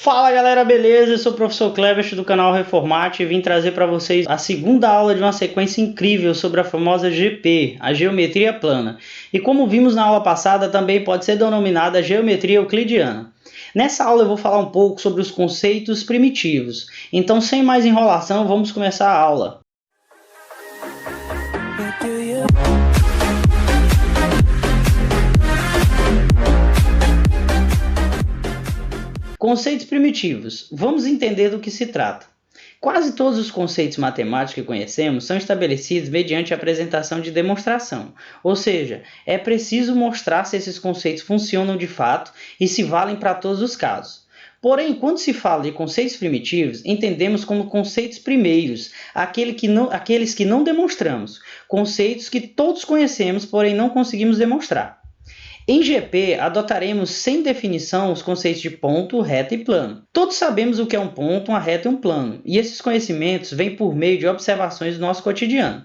Fala galera, beleza? Eu sou o professor Cleverst do canal Reformate e vim trazer para vocês a segunda aula de uma sequência incrível sobre a famosa GP, a geometria plana. E como vimos na aula passada, também pode ser denominada geometria euclidiana. Nessa aula eu vou falar um pouco sobre os conceitos primitivos. Então, sem mais enrolação, vamos começar a aula. Conceitos primitivos. Vamos entender do que se trata. Quase todos os conceitos matemáticos que conhecemos são estabelecidos mediante a apresentação de demonstração, ou seja, é preciso mostrar se esses conceitos funcionam de fato e se valem para todos os casos. Porém, quando se fala de conceitos primitivos, entendemos como conceitos primeiros, aqueles que não demonstramos, conceitos que todos conhecemos, porém não conseguimos demonstrar. Em GP, adotaremos sem definição os conceitos de ponto, reta e plano. Todos sabemos o que é um ponto, uma reta e um plano, e esses conhecimentos vêm por meio de observações do nosso cotidiano.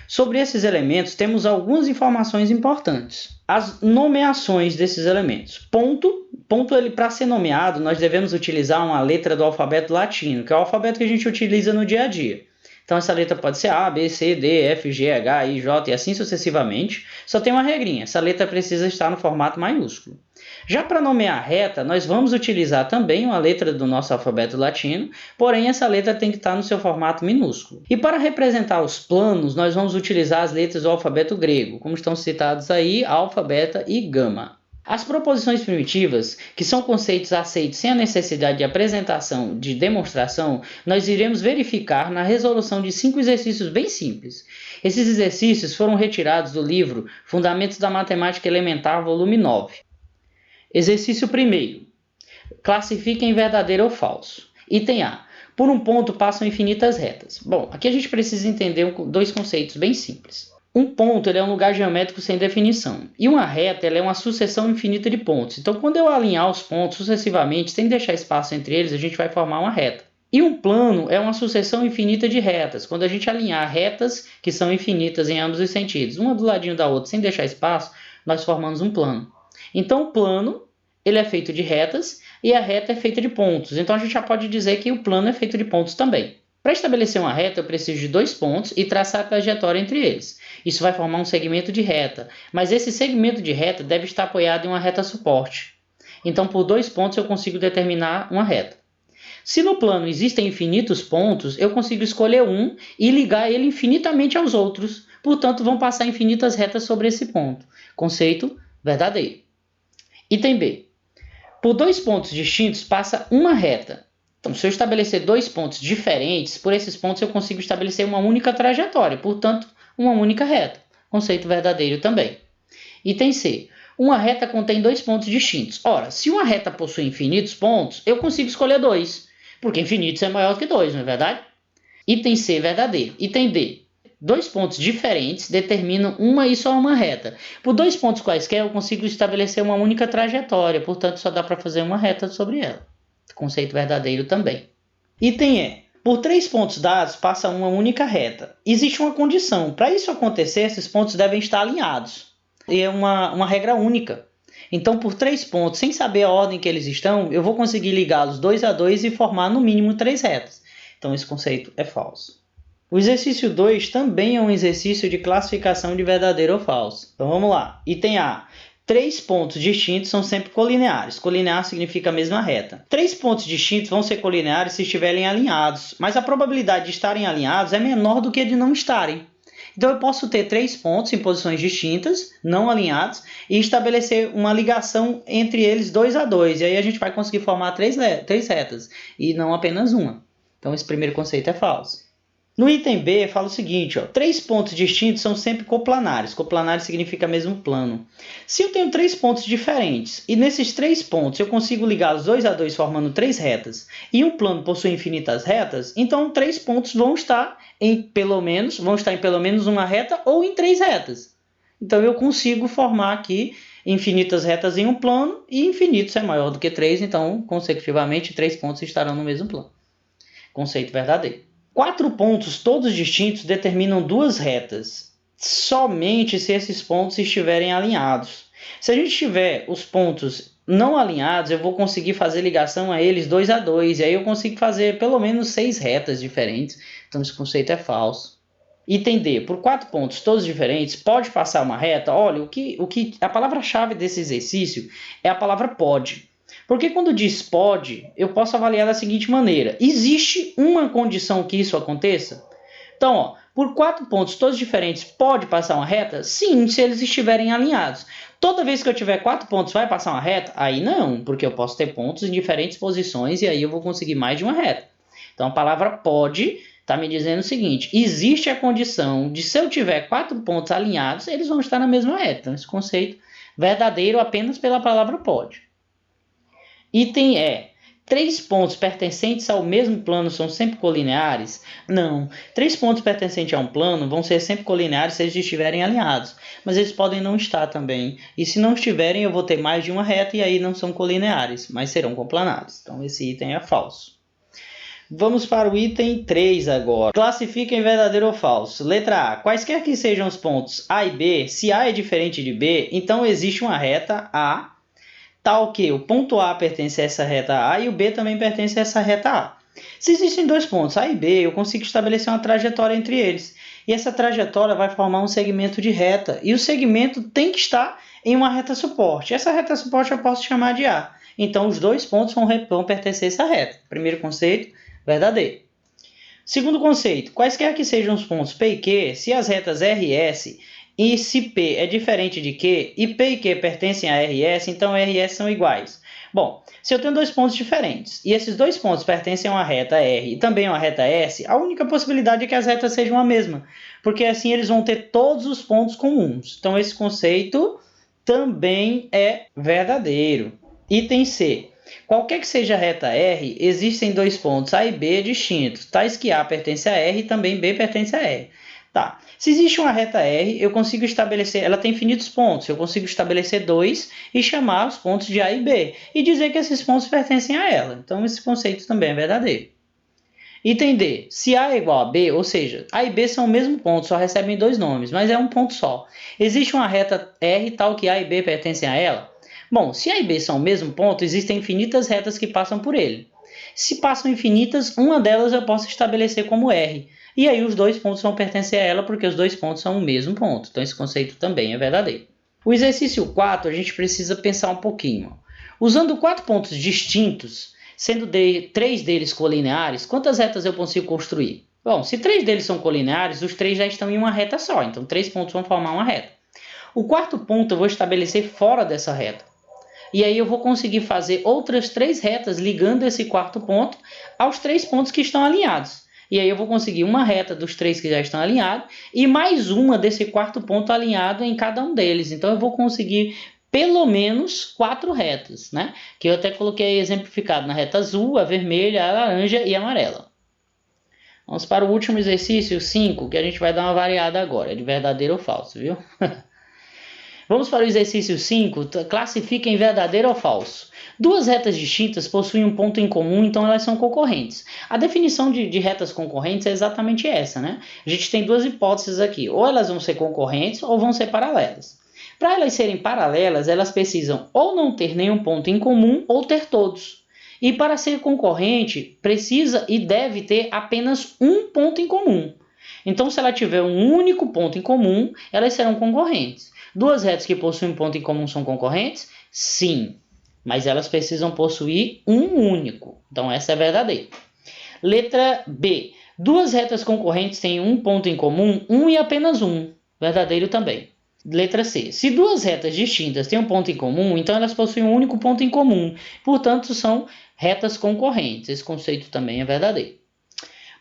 Sobre esses elementos, temos algumas informações importantes. As nomeações desses elementos. Ponto, para ser nomeado, nós devemos utilizar uma letra do alfabeto latino, que é o alfabeto que a gente utiliza no dia a dia. Então, essa letra pode ser A, B, C, D, F, G, H, I, J e assim sucessivamente. Só tem uma regrinha, essa letra precisa estar no formato maiúsculo. Já para nomear reta, nós vamos utilizar também uma letra do nosso alfabeto latino, porém essa letra tem que estar no seu formato minúsculo. E para representar os planos, nós vamos utilizar as letras do alfabeto grego, como estão citados aí, alfa, beta e gama. As proposições primitivas, que são conceitos aceitos sem a necessidade de apresentação de demonstração, nós iremos verificar na resolução de 5 exercícios bem simples. Esses exercícios foram retirados do livro Fundamentos da Matemática Elementar, volume 9. Exercício 1º. Classifique em verdadeiro ou falso. Item A. Por um ponto passam infinitas retas. Bom, aqui a gente precisa entender dois conceitos bem simples. Um ponto ele é um lugar geométrico sem definição, e uma reta ela é uma sucessão infinita de pontos. Então, quando eu alinhar os pontos sucessivamente, sem deixar espaço entre eles, a gente vai formar uma reta. E um plano é uma sucessão infinita de retas. Quando a gente alinhar retas que são infinitas em ambos os sentidos, uma do ladinho da outra, sem deixar espaço, nós formamos um plano. Então, o plano ele é feito de retas e a reta é feita de pontos. Então, a gente já pode dizer que o plano é feito de pontos também. Para estabelecer uma reta, eu preciso de 2 pontos e traçar a trajetória entre eles. Isso vai formar um segmento de reta, mas esse segmento de reta deve estar apoiado em uma reta suporte. Então, por 2 pontos, eu consigo determinar uma reta. Se no plano existem infinitos pontos, eu consigo escolher um e ligar ele infinitamente aos outros. Portanto, vão passar infinitas retas sobre esse ponto. Conceito verdadeiro. Item B. Por 2 pontos distintos, passa uma reta. Então, se eu estabelecer 2 pontos diferentes, por esses pontos eu consigo estabelecer uma única trajetória, portanto, uma única reta. Conceito verdadeiro também. Item C. Uma reta contém 2 pontos distintos. Ora, se uma reta possui infinitos pontos, eu consigo escolher 2, porque infinitos é maior que 2, não é verdade? Item C, verdadeiro. Item D. 2 pontos diferentes determinam uma e só uma reta. Por 2 pontos quaisquer, eu consigo estabelecer uma única trajetória, portanto, só dá para fazer uma reta sobre ela. Conceito verdadeiro também. Item E. Por 3 pontos dados, passa uma única reta. Existe uma condição. Para isso acontecer, esses pontos devem estar alinhados. E é uma regra única. Então, por 3 pontos, sem saber a ordem que eles estão, eu vou conseguir ligá-los 2 a 2 e formar no mínimo 3 retas. Então, esse conceito é falso. O exercício 2 também é um exercício de classificação de verdadeiro ou falso. Então, vamos lá. Item A. 3 pontos distintos são sempre colineares. Colinear significa a mesma reta. 3 pontos distintos vão ser colineares se estiverem alinhados, mas a probabilidade de estarem alinhados é menor do que a de não estarem. Então, eu posso ter 3 pontos em posições distintas, não alinhados, e estabelecer uma ligação entre eles 2 a 2. E aí a gente vai conseguir formar 3 retas, e não apenas uma. Então, esse primeiro conceito é falso. No item B, fala o seguinte, 3 pontos distintos são sempre coplanares. Coplanares significa mesmo plano. Se eu tenho 3 pontos diferentes, e nesses 3 pontos eu consigo ligar os 2 a 2 formando 3 retas, e um plano possui infinitas retas, então 3 pontos vão estar em pelo menos uma reta ou em 3 retas. Então eu consigo formar aqui infinitas retas em um plano, e infinitos é maior do que 3, então consecutivamente 3 pontos estarão no mesmo plano. Conceito verdadeiro. 4 pontos, todos distintos, determinam 2 retas, somente se esses pontos estiverem alinhados. Se a gente tiver os pontos não alinhados, eu vou conseguir fazer ligação a eles 2 a 2, e aí eu consigo fazer pelo menos 6 retas diferentes, então esse conceito é falso. Item D, por 4 pontos todos diferentes, pode passar uma reta? Olha, a palavra-chave desse exercício é a palavra pode. Porque quando diz pode, eu posso avaliar da seguinte maneira: existe uma condição que isso aconteça? Então, ó, por 4 pontos todos diferentes, pode passar uma reta? Sim, se eles estiverem alinhados. Toda vez que eu tiver 4 pontos, vai passar uma reta? Aí não, porque eu posso ter pontos em diferentes posições e aí eu vou conseguir mais de uma reta. Então, a palavra pode está me dizendo o seguinte: existe a condição de, se eu tiver 4 pontos alinhados, eles vão estar na mesma reta. Então, esse conceito verdadeiro apenas pela palavra pode. Item E. 3 pontos pertencentes ao mesmo plano são sempre colineares? Não. 3 pontos pertencentes a um plano vão ser sempre colineares se eles estiverem alinhados. Mas eles podem não estar também. E se não estiverem, eu vou ter mais de uma reta e aí não são colineares, mas serão complanares. Então esse item é falso. Vamos para o item 3 agora. Classifica em verdadeiro ou falso. Letra A. Quaisquer que sejam os pontos A e B, se A é diferente de B, então existe uma reta A, tal que o ponto A pertence a essa reta A e o B também pertence a essa reta A. Se existem 2 pontos A e B, eu consigo estabelecer uma trajetória entre eles. E essa trajetória vai formar um segmento de reta. E o segmento tem que estar em uma reta suporte. Essa reta suporte eu posso chamar de A. Então, os 2 pontos vão pertencer a essa reta. Primeiro conceito, verdadeiro. Segundo conceito, quaisquer que sejam os pontos P e Q, se as retas RS e se P é diferente de Q e P e Q pertencem a RS, então RS são iguais. Bom, se eu tenho 2 pontos diferentes e esses 2 pontos pertencem a uma reta R e também a uma reta S, a única possibilidade é que as retas sejam a mesma, porque assim eles vão ter todos os pontos comuns. Então esse conceito também é verdadeiro. Item C. Qualquer que seja a reta R, existem 2 pontos A e B distintos, tais que A pertence a R e também B pertence a R. Tá. Se existe uma reta R, eu consigo estabelecer, ela tem infinitos pontos, eu consigo estabelecer 2 e chamar os pontos de A e B, e dizer que esses pontos pertencem a ela. Então esse conceito também é verdadeiro. Item D. Se A é igual a B, ou seja, A e B são o mesmo ponto, só recebem 2 nomes, mas é um ponto só. Existe uma reta R tal que A e B pertencem a ela? Bom, se A e B são o mesmo ponto, existem infinitas retas que passam por ele. Se passam infinitas, uma delas eu posso estabelecer como R. E aí os 2 pontos vão pertencer a ela porque os 2 pontos são o mesmo ponto. Então esse conceito também é verdadeiro. O exercício 4, a gente precisa pensar um pouquinho. Usando 4 pontos distintos, sendo 3 deles colineares, quantas retas eu consigo construir? Bom, se 3 deles são colineares, os 3 já estão em uma reta só. Então 3 pontos vão formar uma reta. O quarto ponto eu vou estabelecer fora dessa reta. E aí eu vou conseguir fazer outras 3 retas ligando esse quarto ponto aos 3 pontos que estão alinhados. E aí eu vou conseguir uma reta dos 3 que já estão alinhados e mais uma desse quarto ponto alinhado em cada um deles. Então eu vou conseguir pelo menos 4 retas, né? Que eu até coloquei exemplificado na reta azul, a vermelha, a laranja e a amarela. Vamos para o último exercício, 5, que a gente vai dar uma variada agora, de verdadeiro ou falso, viu? Vamos para o exercício 5, classifica em verdadeiro ou falso. 2 retas distintas possuem um ponto em comum, então elas são concorrentes. A definição de retas concorrentes é exatamente essa, né? A gente tem 2 hipóteses aqui, ou elas vão ser concorrentes ou vão ser paralelas. Para elas serem paralelas, elas precisam ou não ter nenhum ponto em comum ou ter todos. E para ser concorrente, precisa e deve ter apenas um ponto em comum. Então, se ela tiver um único ponto em comum, elas serão concorrentes. 2 retas que possuem um ponto em comum são concorrentes? Sim, mas elas precisam possuir um único. Então, essa é verdadeira. Letra B. 2 retas concorrentes têm um ponto em comum, um e apenas um. Verdadeiro também. Letra C. Se 2 retas distintas têm um ponto em comum, então elas possuem um único ponto em comum. Portanto, são retas concorrentes. Esse conceito também é verdadeiro.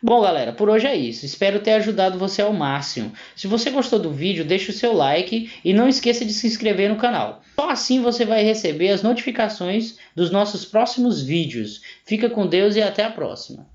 Bom, galera, por hoje é isso. Espero ter ajudado você ao máximo. Se você gostou do vídeo, deixe o seu like e não esqueça de se inscrever no canal. Só assim você vai receber as notificações dos nossos próximos vídeos. Fica com Deus e até a próxima.